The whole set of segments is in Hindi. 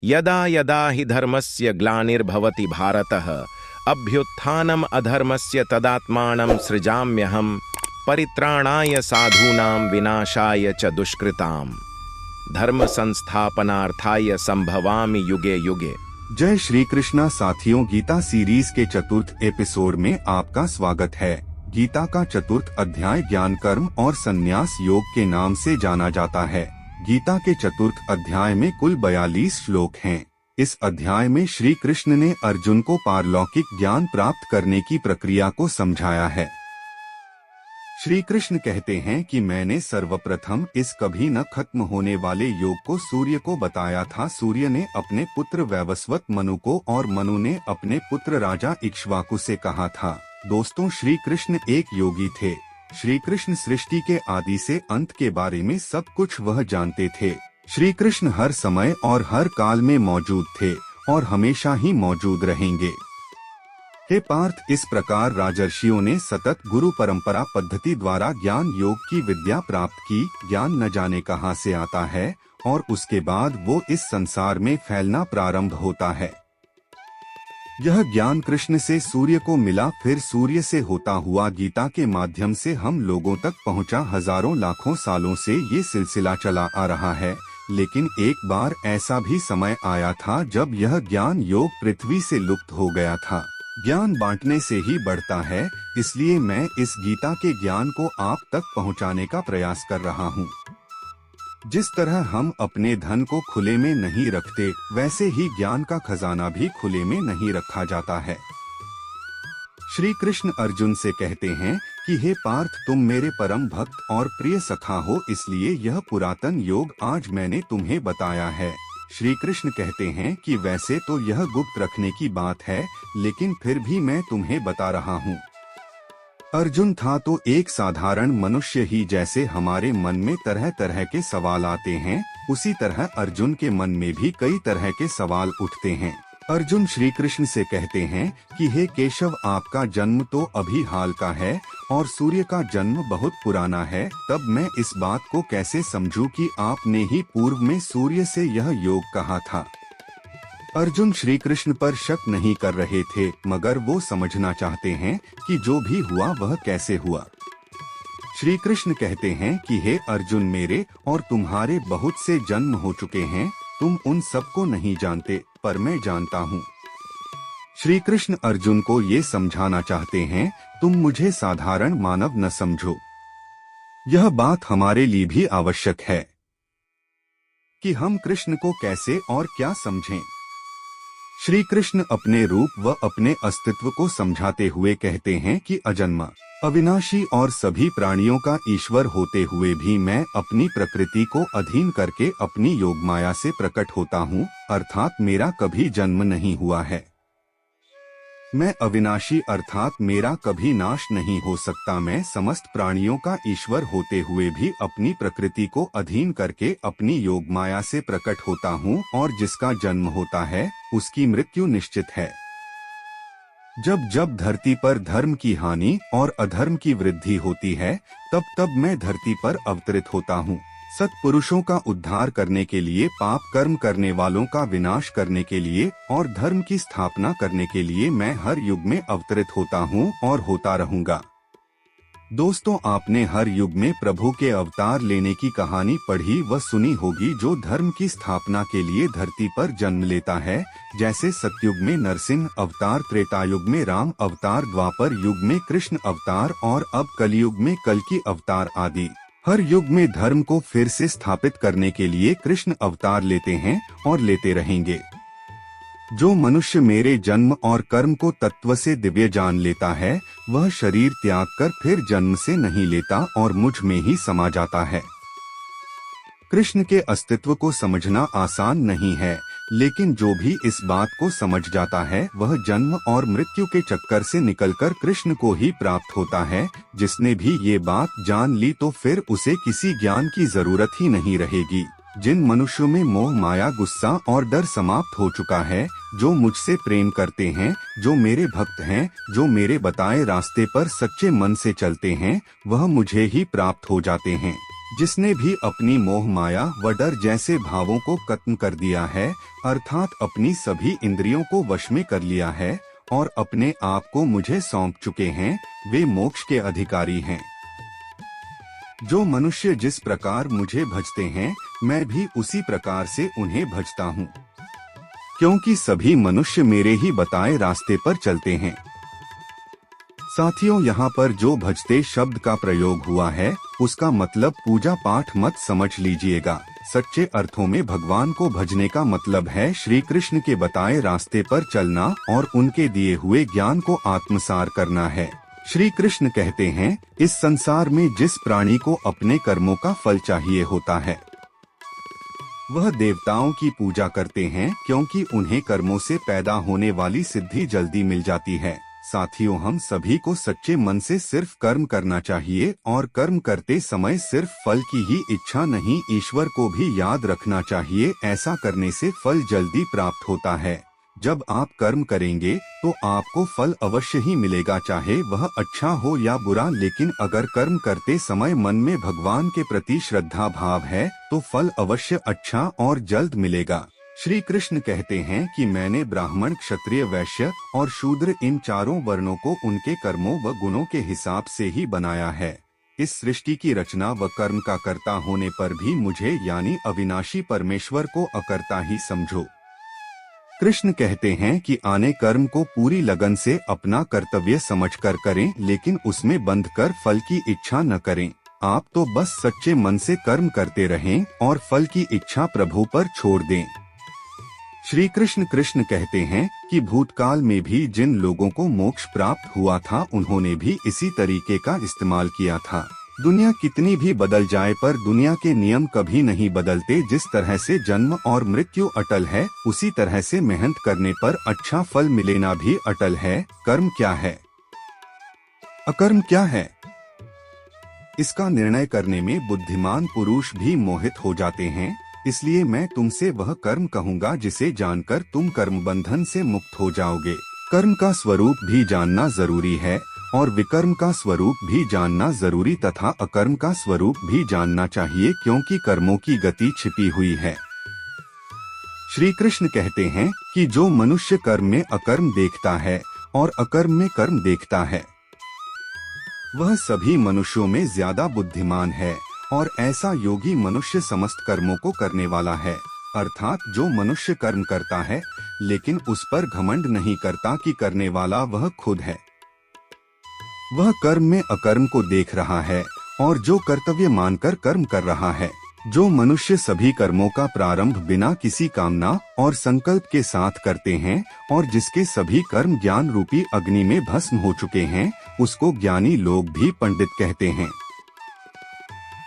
यदा यदा हि धर्मस्य ग्लानिर्भवति भारतः अभ्युत्थानम् अधर्मस्य तदात्मानं सृजाम्यहम् परित्राणाय साधूनां विनाशाय च दुष्कृताम् धर्म संस्थापनार्थाय संभवामि युगे युगे। जय श्री कृष्णा साथियों, गीता सीरीज के चतुर्थ एपिसोड में आपका स्वागत है। गीता का चतुर्थ अध्याय ज्ञान कर्म और संन्यास योग के नाम से जाना जाता है। गीता के चतुर्थ अध्याय में कुल 42 श्लोक हैं। इस अध्याय में श्री कृष्ण ने अर्जुन को पारलौकिक ज्ञान प्राप्त करने की प्रक्रिया को समझाया है। श्री कृष्ण कहते हैं कि मैंने सर्वप्रथम इस कभी न खत्म होने वाले योग को सूर्य को बताया था। सूर्य ने अपने पुत्र वैवस्वत मनु को और मनु ने अपने पुत्र राजा इक्ष्वाकु से कहा था। दोस्तों, श्री कृष्ण एक योगी थे। श्री कृष्ण सृष्टि के आदि से अंत के बारे में सब कुछ वह जानते थे। श्री कृष्ण हर समय और हर काल में मौजूद थे और हमेशा ही मौजूद रहेंगे। हे पार्थ, इस प्रकार राजर्षियों ने सतत गुरु परंपरा पद्धति द्वारा ज्ञान योग की विद्या प्राप्त की। ज्ञान न जाने कहाँ से आता है और उसके बाद वो इस संसार में फैलना प्रारंभ होता है। यह ज्ञान कृष्ण से सूर्य को मिला, फिर सूर्य से होता हुआ गीता के माध्यम से हम लोगों तक पहुंचा। हजारों लाखों सालों से ये सिलसिला चला आ रहा है, लेकिन एक बार ऐसा भी समय आया था जब यह ज्ञान योग पृथ्वी से लुप्त हो गया था। ज्ञान बांटने से ही बढ़ता है, इसलिए मैं इस गीता के ज्ञान को आप तक पहुंचाने का प्रयास कर रहा हूं। जिस तरह हम अपने धन को खुले में नहीं रखते, वैसे ही ज्ञान का खजाना भी खुले में नहीं रखा जाता है। श्री कृष्ण अर्जुन से कहते हैं कि हे पार्थ, तुम मेरे परम भक्त और प्रिय सखा हो, इसलिए यह पुरातन योग आज मैंने तुम्हें बताया है। श्री कृष्ण कहते हैं कि वैसे तो यह गुप्त रखने की बात है, लेकिन फिर भी मैं तुम्हें बता रहा हूँ। अर्जुन था तो एक साधारण मनुष्य ही। जैसे हमारे मन में तरह तरह के सवाल आते हैं, उसी तरह अर्जुन के मन में भी कई तरह के सवाल उठते हैं। अर्जुन श्री कृष्ण से कहते हैं कि हे केशव, आपका जन्म तो अभी हाल का है और सूर्य का जन्म बहुत पुराना है। तब मैं इस बात को कैसे समझूं कि आपने ही पूर्व में सूर्य से यह योग कहा था। अर्जुन श्री कृष्ण पर शक नहीं कर रहे थे, मगर वो समझना चाहते हैं कि जो भी हुआ वह कैसे हुआ। श्री कृष्ण कहते हैं कि हे अर्जुन, मेरे और तुम्हारे बहुत से जन्म हो चुके हैं। तुम उन सबको नहीं जानते, पर मैं जानता हूँ। श्री कृष्ण अर्जुन को ये समझाना चाहते हैं, तुम मुझे साधारण मानव न समझो। यह बात हमारे लिए भी आवश्यक है कि हम कृष्ण को कैसे और क्या समझें। श्री कृष्ण अपने रूप व अपने अस्तित्व को समझाते हुए कहते हैं कि अजन्मा, अविनाशी और सभी प्राणियों का ईश्वर होते हुए भी मैं अपनी प्रकृति को अधीन करके अपनी योग माया से प्रकट होता हूँ, अर्थात मेरा कभी जन्म नहीं हुआ है। मैं अविनाशी अर्थात मेरा कभी नाश नहीं हो सकता। मैं समस्त प्राणियों का ईश्वर होते हुए भी अपनी प्रकृति को अधीन करके अपनी योग माया से प्रकट होता हूँ, और जिसका जन्म होता है उसकी मृत्यु निश्चित है। जब जब धरती पर धर्म की हानि और अधर्म की वृद्धि होती है, तब तब मैं धरती पर अवतरित होता हूँ। सत्पुरुषों का उद्धार करने के लिए, पाप कर्म करने वालों का विनाश करने के लिए और धर्म की स्थापना करने के लिए मैं हर युग में अवतरित होता हूँ और होता रहूंगा। दोस्तों, आपने हर युग में प्रभु के अवतार लेने की कहानी पढ़ी व सुनी होगी, जो धर्म की स्थापना के लिए धरती पर जन्म लेता है। जैसे सतयुग में नरसिंह अवतार, त्रेतायुग में राम अवतार, द्वापर युग में कृष्ण अवतार और अब कलयुग में कल्कि अवतार आदि। हर युग में धर्म को फिर से स्थापित करने के लिए कृष्ण अवतार लेते हैं और लेते रहेंगे। जो मनुष्य मेरे जन्म और कर्म को तत्व से दिव्य जान लेता है, वह शरीर त्याग कर फिर जन्म से नहीं लेता और मुझ में ही समा जाता है। कृष्ण के अस्तित्व को समझना आसान नहीं है, लेकिन जो भी इस बात को समझ जाता है वह जन्म और मृत्यु के चक्कर से निकलकर कृष्ण को ही प्राप्त होता है। जिसने भी ये बात जान ली तो फिर उसे किसी ज्ञान की जरूरत ही नहीं रहेगी। जिन मनुष्यों में मोह, माया, गुस्सा और डर समाप्त हो चुका है, जो मुझसे प्रेम करते हैं, जो मेरे भक्त हैं, जो मेरे बताए रास्ते पर सच्चे मन से चलते हैं, वह मुझे ही प्राप्त हो जाते हैं। जिसने भी अपनी मोह माया व डर जैसे भावों को खत्म कर दिया है, अर्थात अपनी सभी इंद्रियों को वश में कर लिया है और अपने आप को मुझे सौंप चुके हैं, वे मोक्ष के अधिकारी हैं। जो मनुष्य जिस प्रकार मुझे भजते हैं, मैं भी उसी प्रकार से उन्हें भजता हूँ, क्योंकि सभी मनुष्य मेरे ही बताए रास्ते पर चलते हैं। साथियों, यहाँ पर जो भजते शब्द का प्रयोग हुआ है, उसका मतलब पूजा पाठ मत समझ लीजिएगा। सच्चे अर्थों में भगवान को भजने का मतलब है श्री कृष्ण के बताए रास्ते पर चलना और उनके दिए हुए ज्ञान को आत्मसार करना है। श्री कृष्ण कहते हैं, इस संसार में जिस प्राणी को अपने कर्मों का फल चाहिए होता है, वह देवताओं की पूजा करते हैं, क्योंकि उन्हें कर्मों से पैदा होने वाली सिद्धि जल्दी मिल जाती है। साथियों, हम सभी को सच्चे मन से सिर्फ कर्म करना चाहिए और कर्म करते समय सिर्फ फल की ही इच्छा नहीं, ईश्वर को भी याद रखना चाहिए। ऐसा करने से फल जल्दी प्राप्त होता है। जब आप कर्म करेंगे तो आपको फल अवश्य ही मिलेगा, चाहे वह अच्छा हो या बुरा। लेकिन अगर कर्म करते समय मन में भगवान के प्रति श्रद्धा भाव है तो फल अवश्य अच्छा और जल्द मिलेगा। श्री कृष्ण कहते हैं कि मैंने ब्राह्मण, क्षत्रिय, वैश्य और शूद्र इन चारों वर्णों को उनके कर्मों व गुणों के हिसाब से ही बनाया है। इस सृष्टि की रचना व कर्म का कर्ता होने पर भी मुझे यानी अविनाशी परमेश्वर को अकर्ता ही समझो। कृष्ण कहते हैं कि आने कर्म को पूरी लगन से अपना कर्तव्य समझकर करें, लेकिन उसमें बंध कर फल की इच्छा न करें। आप तो बस सच्चे मन से कर्म करते रहें और फल की इच्छा प्रभु पर छोड़ दें। श्री कृष्ण कहते हैं कि भूतकाल में भी जिन लोगों को मोक्ष प्राप्त हुआ था, उन्होंने भी इसी तरीके का इस्तेमाल किया था। दुनिया कितनी भी बदल जाए पर दुनिया के नियम कभी नहीं बदलते। जिस तरह से जन्म और मृत्यु अटल है, उसी तरह से मेहनत करने पर अच्छा फल मिलेना भी अटल है। कर्म क्या है, अकर्म क्या है, इसका निर्णय करने में बुद्धिमान पुरुष भी मोहित हो जाते हैं। इसलिए मैं तुमसे वह कर्म कहूँगा जिसे जानकर तुम कर्म बंधन से मुक्त हो जाओगे। कर्म का स्वरूप भी जानना जरूरी है और विकर्म का स्वरूप भी जानना जरूरी तथा अकर्म का स्वरूप भी जानना चाहिए, क्योंकि कर्मों की गति छिपी हुई है। श्री कृष्ण कहते हैं कि जो मनुष्य कर्म में अकर्म देखता है और अकर्म में कर्म देखता है, वह सभी मनुष्यों में ज्यादा बुद्धिमान है और ऐसा योगी मनुष्य समस्त कर्मों को करने वाला है। अर्थात जो मनुष्य कर्म करता है लेकिन उस पर घमंड नहीं करता कि करने वाला वह खुद है, वह कर्म में अकर्म को देख रहा है और जो कर्तव्य मानकर कर्म कर रहा है। जो मनुष्य सभी कर्मों का प्रारंभ बिना किसी कामना और संकल्प के साथ करते हैं और जिसके सभी कर्म ज्ञान रूपी अग्नि में भस्म हो चुके हैं, उसको ज्ञानी लोग भी पंडित कहते हैं।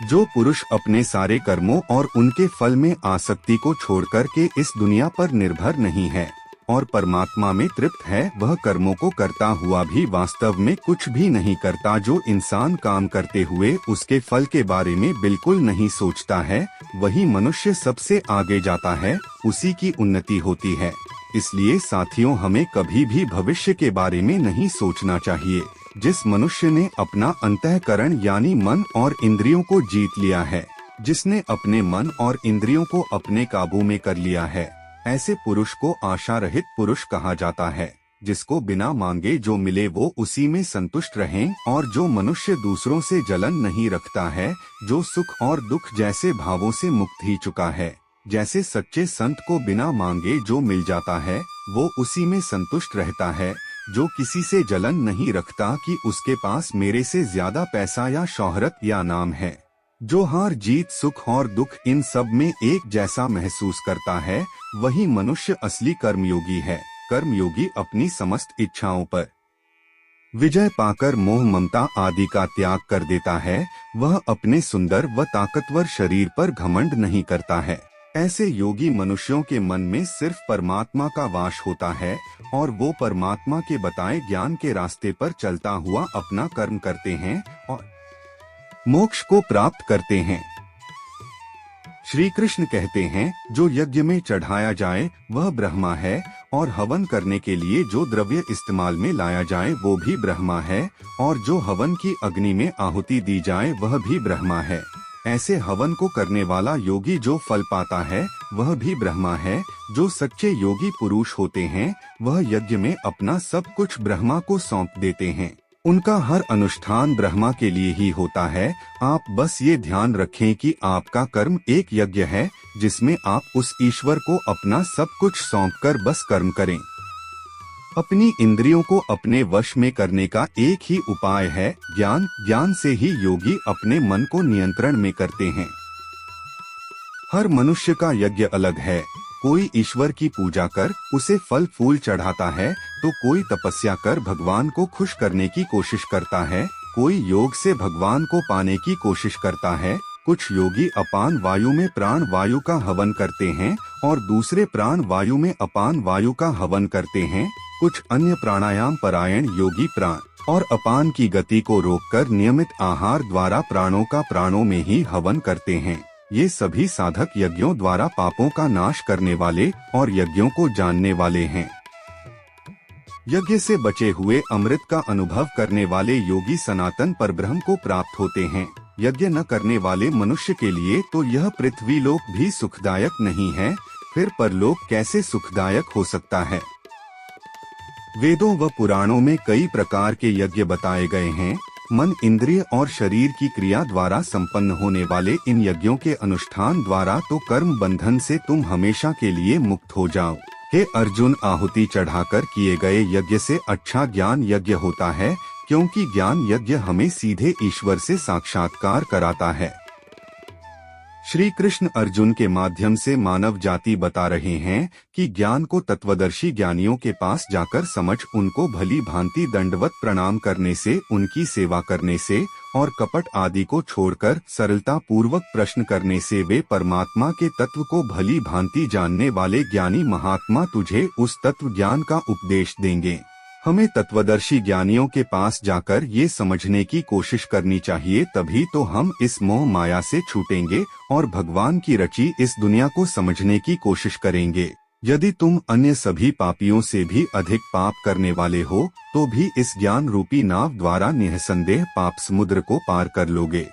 जो पुरुष अपने सारे कर्मों और उनके फल में आसक्ति को छोड़कर के इस दुनिया पर निर्भर नहीं है और परमात्मा में तृप्त है, वह कर्मों को करता हुआ भी वास्तव में कुछ भी नहीं करता। जो इंसान काम करते हुए उसके फल के बारे में बिल्कुल नहीं सोचता है, वही मनुष्य सबसे आगे जाता है, उसी की उन्नति होती है। इसलिए साथियों, हमें कभी भी भविष्य के बारे में नहीं सोचना चाहिए। जिस मनुष्य ने अपना अंतःकरण यानी मन और इंद्रियों को जीत लिया है, जिसने अपने मन और इंद्रियों को अपने काबू में कर लिया है, ऐसे पुरुष को आशा रहित पुरुष कहा जाता है। जिसको बिना मांगे जो मिले वो उसी में संतुष्ट रहें और जो मनुष्य दूसरों से जलन नहीं रखता है, जो सुख और दुख जैसे भावों से मुक्त ही चुका है। जैसे सच्चे संत को बिना मांगे जो मिल जाता है, वो उसी में संतुष्ट रहता है। जो किसी से जलन नहीं रखता कि उसके पास मेरे से ज्यादा पैसा या शोहरत या नाम है। जो हार जीत, सुख और दुख इन सब में एक जैसा महसूस करता है, वही मनुष्य असली कर्मयोगी है। कर्मयोगी अपनी समस्त इच्छाओं पर विजय पाकर मोह ममता आदि का त्याग कर देता है। वह अपने सुंदर व ताकतवर शरीर पर घमंड नहीं करता है। ऐसे योगी मनुष्यों के मन में सिर्फ परमात्मा का वास होता है और वो परमात्मा के बताए ज्ञान के रास्ते पर चलता हुआ अपना कर्म करते हैं और मोक्ष को प्राप्त करते हैं। श्री कृष्ण कहते हैं, जो यज्ञ में चढ़ाया जाए वह ब्रह्मा है और हवन करने के लिए जो द्रव्य इस्तेमाल में लाया जाए वो भी ब्रह्मा है और जो हवन की अग्नि में आहुति दी जाए वह भी ब्रह्मा है। ऐसे हवन को करने वाला योगी जो फल पाता है वह भी ब्रह्मा है। जो सच्चे योगी पुरुष होते हैं वह यज्ञ में अपना सब कुछ ब्रह्मा को सौंप देते हैं। उनका हर अनुष्ठान ब्रह्मा के लिए ही होता है। आप बस ये ध्यान रखें कि आपका कर्म एक यज्ञ है जिसमें आप उस ईश्वर को अपना सब कुछ सौंपकर बस कर्म करें। अपनी इंद्रियों को अपने वश में करने का एक ही उपाय है ज्ञान। ज्ञान से ही योगी अपने मन को नियंत्रण में करते हैं। हर मनुष्य का यज्ञ अलग है। कोई ईश्वर की पूजा कर उसे फल फूल चढ़ाता है तो कोई तपस्या कर भगवान को खुश करने की कोशिश करता है। कोई योग से भगवान को पाने की कोशिश करता है। कुछ योगी अपान वायु में प्राण वायु का हवन करते हैं और दूसरे प्राण वायु में अपान वायु का हवन करते हैं। कुछ अन्य प्राणायाम परायण योगी प्राण और अपान की गति को रोककर नियमित आहार द्वारा प्राणों का प्राणों में ही हवन करते हैं। ये सभी साधक यज्ञों द्वारा पापों का नाश करने वाले और यज्ञों को जानने वाले हैं। यज्ञ से बचे हुए अमृत का अनुभव करने वाले योगी सनातन परब्रह्म को प्राप्त होते हैं। यज्ञ न करने वाले मनुष्य के लिए तो यह पृथ्वी लोक भी सुखदायक नहीं है, फिर परलोक कैसे सुखदायक हो सकता है। वेदों व पुराणों में कई प्रकार के यज्ञ बताए गए हैं। मन इंद्रिय और शरीर की क्रिया द्वारा संपन्न होने वाले इन यज्ञों के अनुष्ठान द्वारा तो कर्म बंधन से तुम हमेशा के लिए मुक्त हो जाओ। हे अर्जुन, आहुति चढ़ाकर किए गए यज्ञ से अच्छा ज्ञान यज्ञ होता है, क्योंकि ज्ञान यज्ञ हमें सीधे ईश्वर से साक्षात्कार कराता है। श्री कृष्ण अर्जुन के माध्यम से मानव जाति बता रहे हैं कि ज्ञान को तत्वदर्शी ज्ञानियों के पास जाकर समझ, उनको भली भांति दंडवत प्रणाम करने से, उनकी सेवा करने से और कपट आदि को छोड़कर सरलता पूर्वक प्रश्न करने से वे परमात्मा के तत्व को भली भांति जानने वाले ज्ञानी महात्मा तुझे उस तत्व ज्ञान का उपदेश देंगे। हमें तत्वदर्शी ज्ञानियों के पास जाकर ये समझने की कोशिश करनी चाहिए, तभी तो हम इस मोह माया से छूटेंगे और भगवान की रची इस दुनिया को समझने की कोशिश करेंगे। यदि तुम अन्य सभी पापियों से भी अधिक पाप करने वाले हो तो भी इस ज्ञान रूपी नाव द्वारा निःसंदेह पाप समुद्र को पार कर लोगे।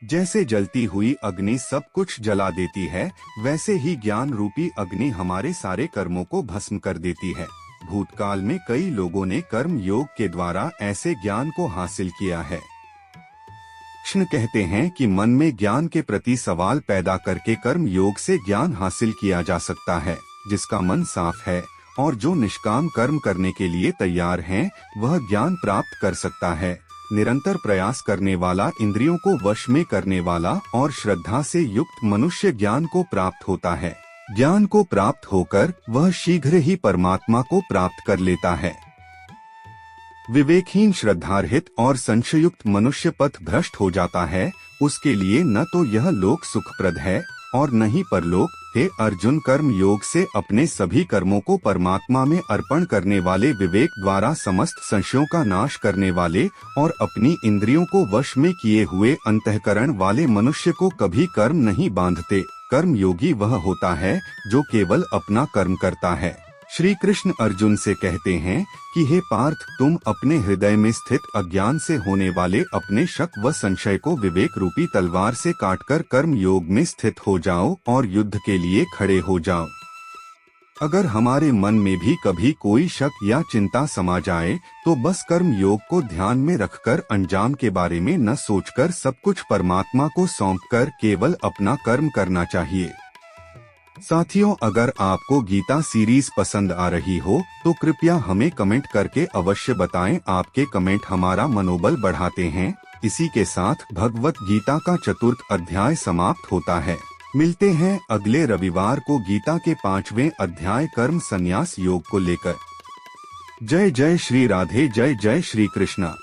जैसे जलती हुई अग्नि सब कुछ जला देती है, वैसे ही ज्ञान रूपी अग्नि हमारे सारे कर्मों को भस्म कर देती है। भूतकाल में कई लोगों ने कर्म योग के द्वारा ऐसे ज्ञान को हासिल किया है। कृष्ण कहते हैं कि मन में ज्ञान के प्रति सवाल पैदा करके कर्म योग से ज्ञान हासिल किया जा सकता है। जिसका मन साफ है और जो निष्काम कर्म करने के लिए तैयार हैं, वह ज्ञान प्राप्त कर सकता है। निरंतर प्रयास करने वाला, इंद्रियों को वश में करने वाला और श्रद्धा से युक्त मनुष्य ज्ञान को प्राप्त होता है। ज्ञान को प्राप्त होकर वह शीघ्र ही परमात्मा को प्राप्त कर लेता है। विवेकहीन, श्रद्धारहित और संशयुक्त मनुष्य पथ भ्रष्ट हो जाता है। उसके लिए न तो यह लोक सुखप्रद है और न ही परलोक। हे अर्जुन, कर्म योग से अपने सभी कर्मों को परमात्मा में अर्पण करने वाले, विवेक द्वारा समस्त संशयों का नाश करने वाले और अपनी इंद्रियों को वश में किए हुए अंतःकरण वाले मनुष्य को कभी कर्म नहीं बांधते। कर्म योगी वह होता है जो केवल अपना कर्म करता है। श्री कृष्ण अर्जुन से कहते हैं कि हे पार्थ, तुम अपने हृदय में स्थित अज्ञान से होने वाले अपने शक व संशय को विवेक रूपी तलवार से काटकर कर्म योग में स्थित हो जाओ और युद्ध के लिए खड़े हो जाओ। अगर हमारे मन में भी कभी कोई शक या चिंता समा जाए तो बस कर्म योग को ध्यान में रखकर अंजाम के बारे में न सोचकर सब कुछ परमात्मा को सौंपकर केवल अपना कर्म करना चाहिए। साथियों, अगर आपको गीता सीरीज पसंद आ रही हो तो कृपया हमें कमेंट करके अवश्य बताएं। आपके कमेंट हमारा मनोबल बढ़ाते हैं। इसी के साथ भगवत गीता का 4वां अध्याय समाप्त होता है। मिलते हैं अगले रविवार को गीता के 5वें अध्याय कर्म संन्यास योग को लेकर। जय जय श्री राधे, जय जय श्री कृष्णा।